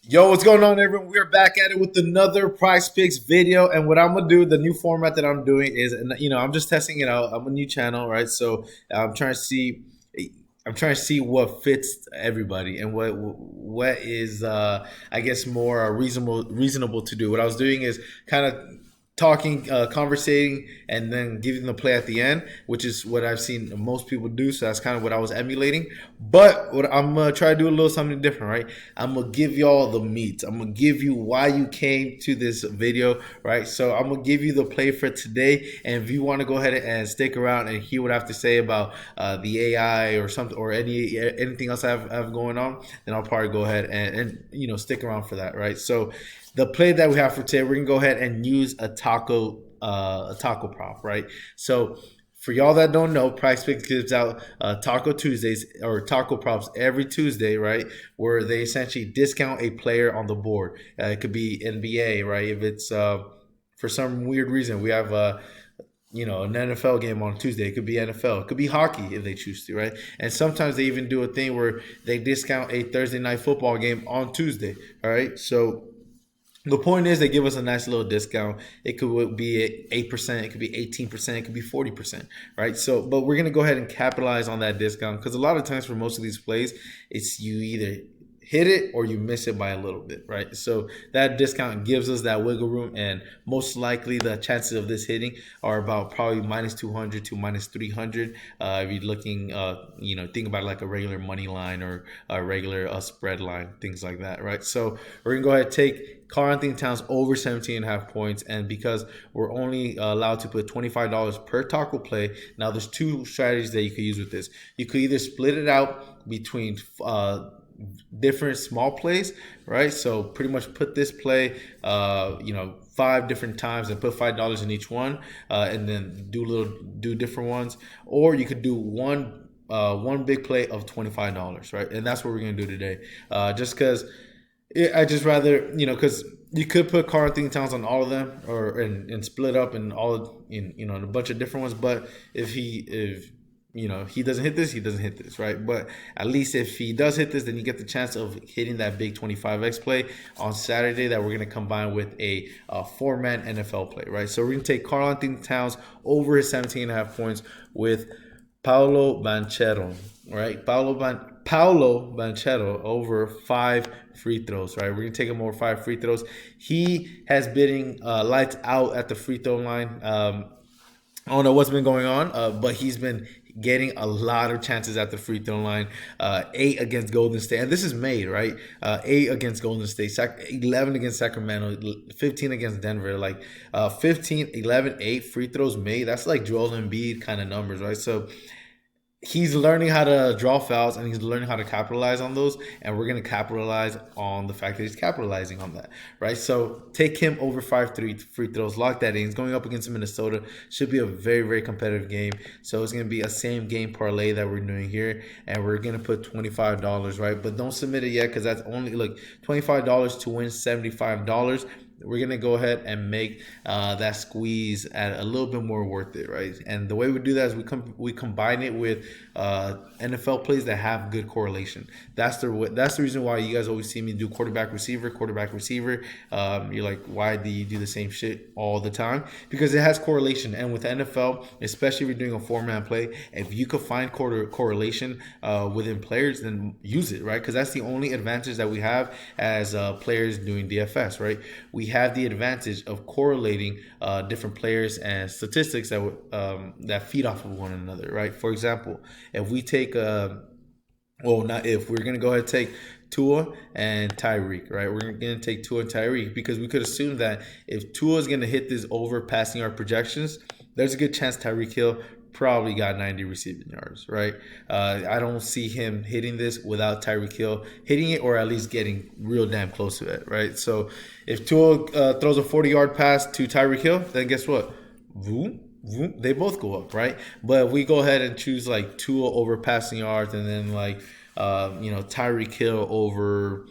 Yo, what's going on, everyone? We're back at it with another Prize Picks video, and what I'm gonna do, the new format that I'm doing is, and I'm just testing it out. I'm a new channel, right? So I'm trying to see what fits everybody and what is, I guess, more reasonable to do. What I was doing is kind of talking, conversating, and then giving the play at the end, which is what I've seen most people do. So that's kind of what I was emulating. But what I'm gonna try to do a little something different, right? I'm gonna give y'all the meat. I'm gonna give you why you came to this video, right? So I'm gonna give you the play for today, and if you want to go ahead and stick around and hear what I have to say about the AI or something or anything else I have going on, then I'll probably go ahead and stick around for that, right? So the play that we have for today, we're gonna go ahead and use a taco prop, right? So for y'all that don't know, PrizePicks gives out Taco Tuesdays or taco props every Tuesday, right? Where they essentially discount a player on the board. It could be NBA, right? If it's for some weird reason we have an NFL game on Tuesday. It could be NFL. It could be hockey if they choose to, right? And sometimes they even do a thing where they discount a Thursday night football game on Tuesday, all right? So the point is, they give us a nice little discount. It could be 8%, it could be 18%, it could be 40%, right? So, but we're gonna go ahead and capitalize on that discount because a lot of times for most of these plays, it's you either hit it or you miss it by a little bit, right? So that discount gives us that wiggle room, and most likely the chances of this hitting are about probably minus 200 to minus 300. If you're looking, think about like a regular money line or a regular spread line, things like that, right? So we're gonna go ahead and take Karl Anthony Towns over 17 and a half points, and because we're only allowed to put $25 per taco play, now there's two strategies that you could use with this. You could either split it out between different small plays, right? So pretty much put this play, 5 different times and put $5 in each one, and then do different ones. Or you could do one big play of $25, right? And that's what we're gonna do today. Just because I just rather because you could put Karl Anthony Towns on all of them and split up in all in a bunch of different ones. But if he doesn't hit this, he doesn't hit this, right? But at least if he does hit this, then you get the chance of hitting that big 25x play on Saturday that we're going to combine with a four-man NFL play, right? So we're going to take Karl Anthony Towns over his 17 and a half points with Paolo Banchero, right? Paolo Banchero over 5 free throws, right? We're going to take him over 5 free throws. He has been lights out at the free throw line. I don't know what's been going on, but he's been getting a lot of chances at the free throw line. 8 against Golden State, and this is made, right? 8 against Golden State, 11 against Sacramento, 15 against Denver. Like 15, 11, 8 free throws made. That's like Joel Embiid kind of numbers, right? So he's learning how to draw fouls and he's learning how to capitalize on those, and we're going to capitalize on the fact that he's capitalizing on that, right? So take him over 5 free throws, lock that in. He's going up against Minnesota. Should be a very, very competitive game. So it's going to be a same game parlay that we're doing here, and we're going to put $25, right? But don't submit it yet because that's only like $25 to win $75. We're going to go ahead and make that squeeze at a little bit more worth it, right? And the way we do that is we combine it with NFL plays that have good correlation. That's the reason why you guys always see me do quarterback receiver. You're like, why do you do the same shit all the time? Because it has correlation. And with NFL, especially if you're doing a four-man play, if you could find correlation within players, then use it, right? Because that's the only advantage that we have as players doing DFS, right? We have the advantage of correlating different players and statistics that feed off of one another, right? For example, if we take not if we're gonna go ahead and take Tua and Tyreek, right? We're gonna take Tua and Tyreek because we could assume that if Tua is gonna hit this over passing our projections, there's a good chance Tyreek Hill probably got 90 receiving yards, right? I don't see him hitting this without Tyreek Hill hitting it, or at least getting real damn close to it, right? So if Tua throws a 40-yard pass to Tyreek Hill, then guess what? Boom. They both go up, right? But if we go ahead and choose like Tua over passing yards, and then like Tyreek Hill over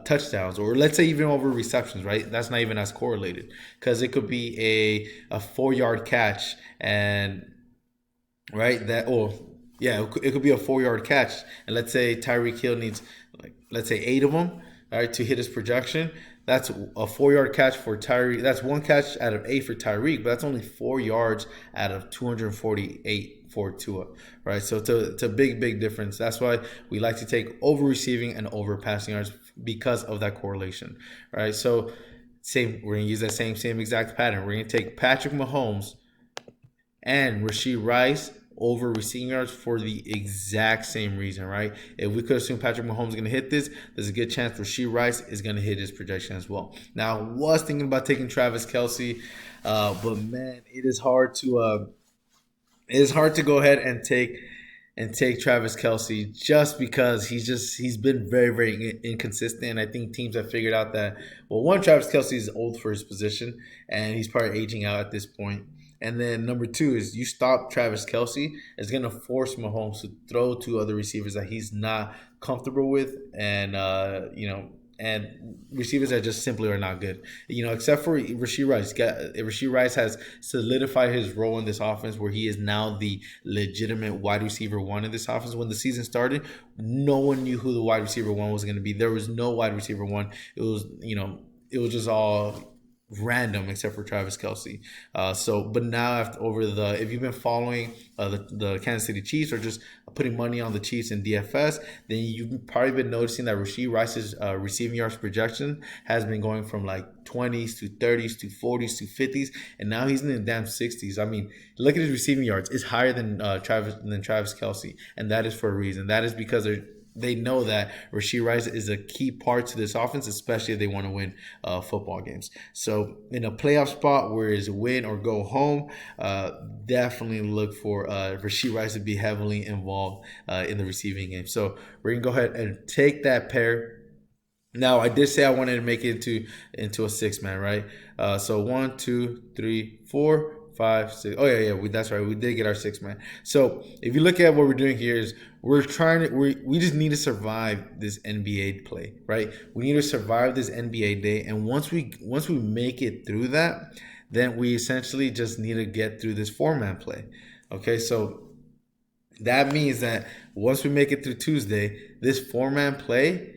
touchdowns, or let's say even over receptions, right? That's not even as correlated because it could be a 4-yard catch, and right that or yeah, it could be a 4-yard catch, and let's say Tyreek Hill needs, like, let's say 8 of them. all right, to hit his projection. That's a 4 yard catch for Tyreek. That's one catch out of 8 for Tyreek, but that's only 4 yards out of 248 for Tua, right? So it's a big, big difference. That's why we like to take over receiving and over passing yards because of that correlation, right? So we're gonna use that same exact pattern. We're gonna take Patrick Mahomes and Rashee Rice over receiving yards for the exact same reason, right? If we could assume Patrick Mahomes is going to hit this, there's a good chance Rashee Rice is going to hit his projection as well. Now, I was thinking about taking Travis Kelce, but man, it is hard to go ahead and take Travis Kelce just because he's been very, very inconsistent. And I think teams have figured out that, well, one, Travis Kelce is old for his position and he's probably aging out at this point. And then number two is you stop Travis Kelce, it's going to force Mahomes to throw to other receivers that he's not comfortable with, and and receivers that just simply are not good. Except for Rashee Rice. Rashee Rice has solidified his role in this offense where he is now the legitimate wide receiver one in this offense. When the season started, no one knew who the wide receiver one was going to be. There was no wide receiver one. It was just all random except for Travis Kelce. But now if you've been following the Kansas City Chiefs or just putting money on the Chiefs in DFS, then you've probably been noticing that Rashee Rice's receiving yards projection has been going from like 20s to 30s to 40s to 50s, and now he's in the damn 60s. I mean, look at his receiving yards; it's higher than Travis Kelce, and that is for a reason. That is because they know that Rashee Rice is a key part to this offense, especially if they want to win football games. So in a playoff spot where it's win or go home, definitely look for Rashee Rice to be heavily involved in the receiving game. So we're going to go ahead and take that pair. Now, I did say I wanted to make it into a 6-man, right? So 1, 2, 3, 4, 5, 6. Oh yeah, that's right. We did get our 6-man. So if you look at what we're doing here is we just need to survive this NBA play, right? We need to survive this NBA day, and once we make it through that, then we essentially just need to get through this 4-man play. Okay, so that means that once we make it through Tuesday, this 4-man play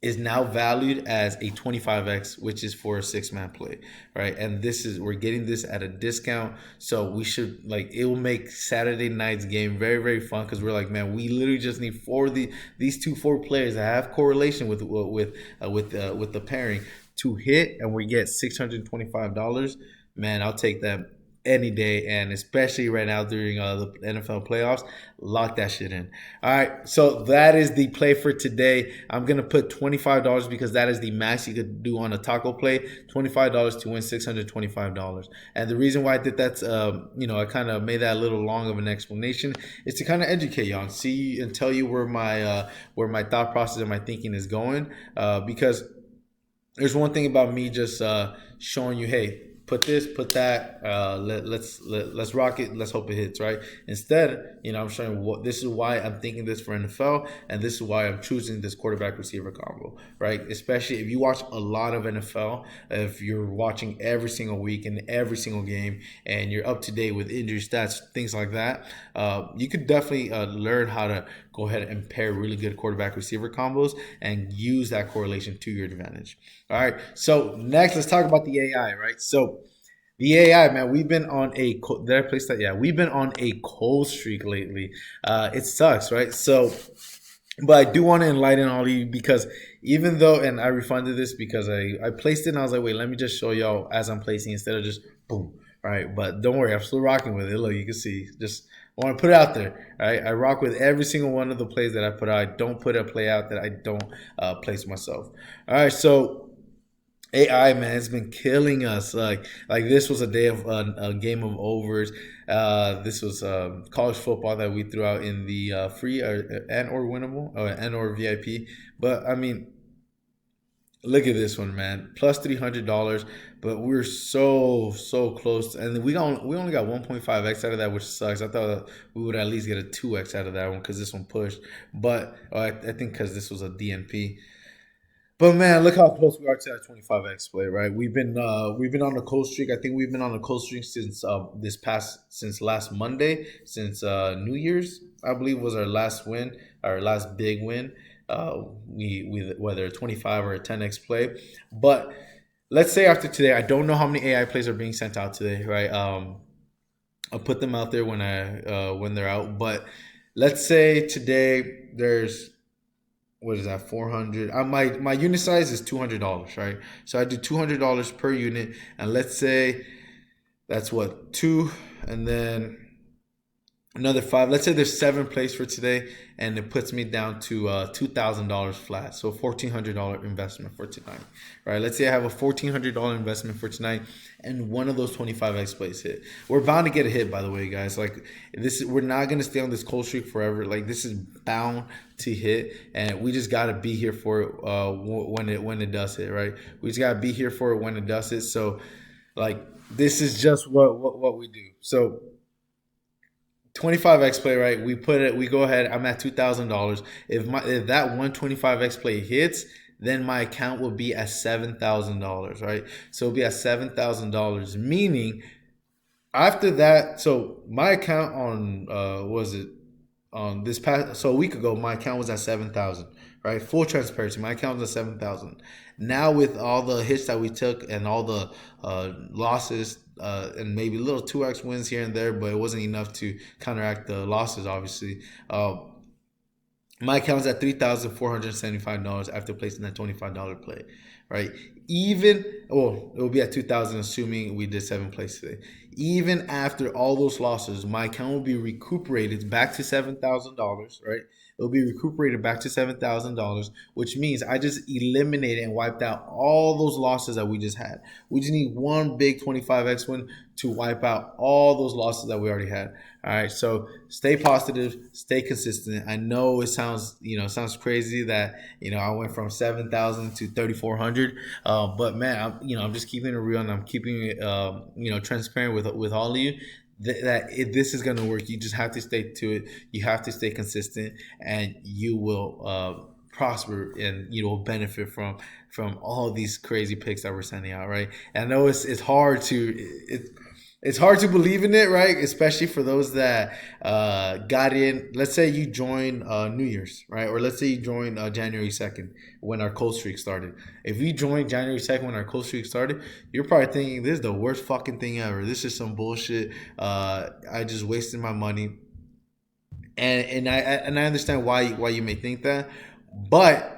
is now valued as a 25x, which is for a 6-man play, right? And we're getting this at a discount, so we should it will make Saturday night's game very, very fun because we're like, man, we literally just need these 4 players that have correlation with the pairing to hit, and we get $625. Man, I'll take that any day, and especially right now during the NFL playoffs, lock that shit in. All right, so that is the play for today. I'm gonna put $25 because that is the max you could do on a taco play. $25 to win $625. And the reason why I did that, I kind of made that a little long of an explanation, is to kind of educate y'all and see and tell you where my thought process and my thinking is going. Because there's one thing about me just showing you, hey, put this, put that. Let's rock it. Let's hope it hits, right? Instead, I'm showing this is why I'm thinking this for NFL, and this is why I'm choosing this quarterback receiver combo, right? Especially if you watch a lot of NFL, if you're watching every single week and every single game, and you're up to date with injury stats, things like that, you could definitely learn how to go ahead and pair really good quarterback receiver combos and use that correlation to your advantage. All right. So next, let's talk about the AI, right? So the AI, man, we've been on a we've been on a cold streak lately. It sucks, right? So, but I do want to enlighten all of you because even though, and I refunded this because I placed it and I was like, wait, let me just show y'all as I'm placing instead of just boom. All right, but don't worry, I'm still rocking with it. Look, you can see, just I want to put it out there. All right, I rock with every single one of the plays that I put out. I don't put a play out that I don't place myself. All right, so AI, man, it's been killing us. Like this was a day of a game of overs. This was college football that we threw out in the free and or winnable and or VIP. But I mean, look at this one, man. Plus $300, but we're so close, and we only got 1.5x out of that, which sucks. I thought we would at least get a 2x out of that one because this one pushed, but I think because this was a DNP. But man, look how close we are to that 25x play, right? We've been on a cold streak. I think we've been on a cold streak since since last Monday, since New Year's, I believe was our last big win. we whether a 25 or a 10x play. But let's say after today, I don't know how many AI plays are being sent out today, right? I'll put them out there when they're out. But let's say today there's, what is that, 400. My unit size is $200, right? So I do $200 per unit, and let's say that's what, two, and then another five. Let's say there's 7 plays for today, and it puts me down to $2,000 flat. So $1,400 investment for tonight, right? Let's say I have a $1,400 investment for tonight, and one of those 25x plays hit. We're bound to get a hit, by the way, guys. Like we're not gonna stay on this cold streak forever. Like this is bound to hit, and we just gotta be here for it when it does hit, right? We just gotta be here for it when it does hit. So, like, this is just what we do. So 25x play, right? We go ahead. I'm at $2,000. If that 125x play hits, then my account will be at $7,000, right? So it'll be at $7,000, meaning after that. So my account on was it on this past, so a week ago, my account was at 7,000, right? Full transparency, my account was at 7,000. Now with all the hits that we took and all the losses, and maybe little 2x wins here and there, but it wasn't enough to counteract the losses, obviously. My account is at $3,475 after placing that $25 play, right? Even, well, it will be at 2,000 assuming we did 7 plays today. Even after all those losses, my account will be recuperated back to $7,000, right? It'll be recuperated back to $7,000, which means I just eliminated and wiped out all those losses that we just had. We just need one big 25x win to wipe out all those losses that we already had. All right, so stay positive, stay consistent. I know it sounds, crazy that I went from 7,000 to 3,400, but man, I'm just keeping it real, and I'm keeping it, transparent with all of you. This is going to work. You just have to stay to it. You have to stay consistent, and you will prosper, and you will benefit from all these crazy picks that we're sending out, right? And I know it's hard to believe in it, right? Especially for those that got in. Let's say you join New Year's, right? Or let's say you join January 2nd when our cold streak started. If you joined January 2nd when our cold streak started, you're probably thinking, this is the worst fucking thing ever. This is some bullshit. I just wasted my money. And I understand why you may think that. But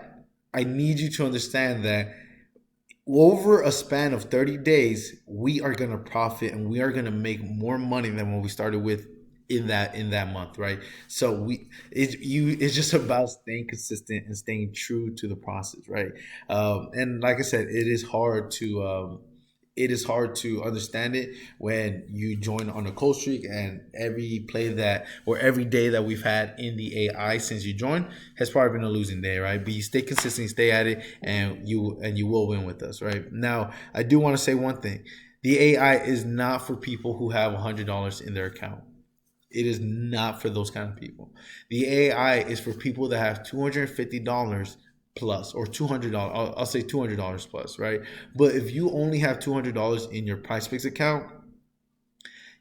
I need you to understand that over a span of 30 days, we are going to profit, and we are going to make more money than when we started with in that month, right? So it's just about staying consistent and staying true to the process, right? And like I said, it is hard to understand it when you join on a cold streak, and every play that, or every day that we've had in the AI since you joined has probably been a losing day, right? But you stay consistent, stay at it, and you will win with us, right? Now, I do want to say one thing. The AI is not for people who have $100 in their account. It is not for those kind of people. The AI is for people that have $250 plus, or $200. I'll say $200 plus, right? But if you only have $200 in your PrizePicks account,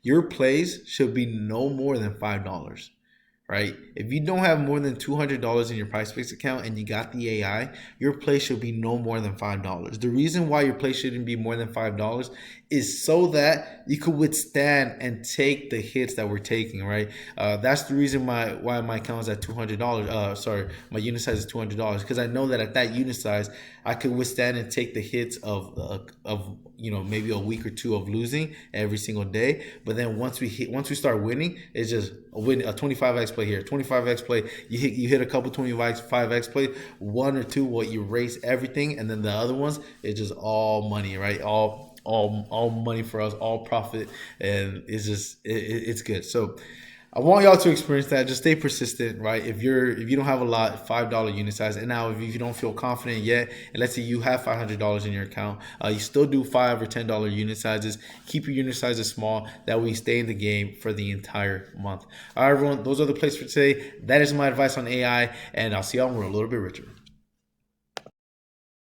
your plays should be no more than $5, right? If you don't have more than $200 in your PrizePicks account and you got the AI, your play should be no more than $5. The reason why your play shouldn't be more than $5 is so that you could withstand and take the hits that we're taking, right? That's the reason why my account is at $200. My unit size is $200, because I know that at that unit size, I could withstand and take the hits of maybe a week or two of losing every single day. But then once we start winning, it's just a 25x play here, 25x play. You hit a couple 25x play, one or two will erase everything, and then the other ones, it's just all money, right? All money for us, all profit, and it's good. So I want y'all to experience that. Just stay persistent, right? If you don't have a lot, $5 unit size, and now if you don't feel confident yet, and let's say you have $500 in your account, you still do $5 or $10 unit sizes. Keep your unit sizes small. That way you stay in the game for the entire month. All right, everyone, those are the plays for today. That is my advice on AI, and I'll see y'all when we're a little bit richer.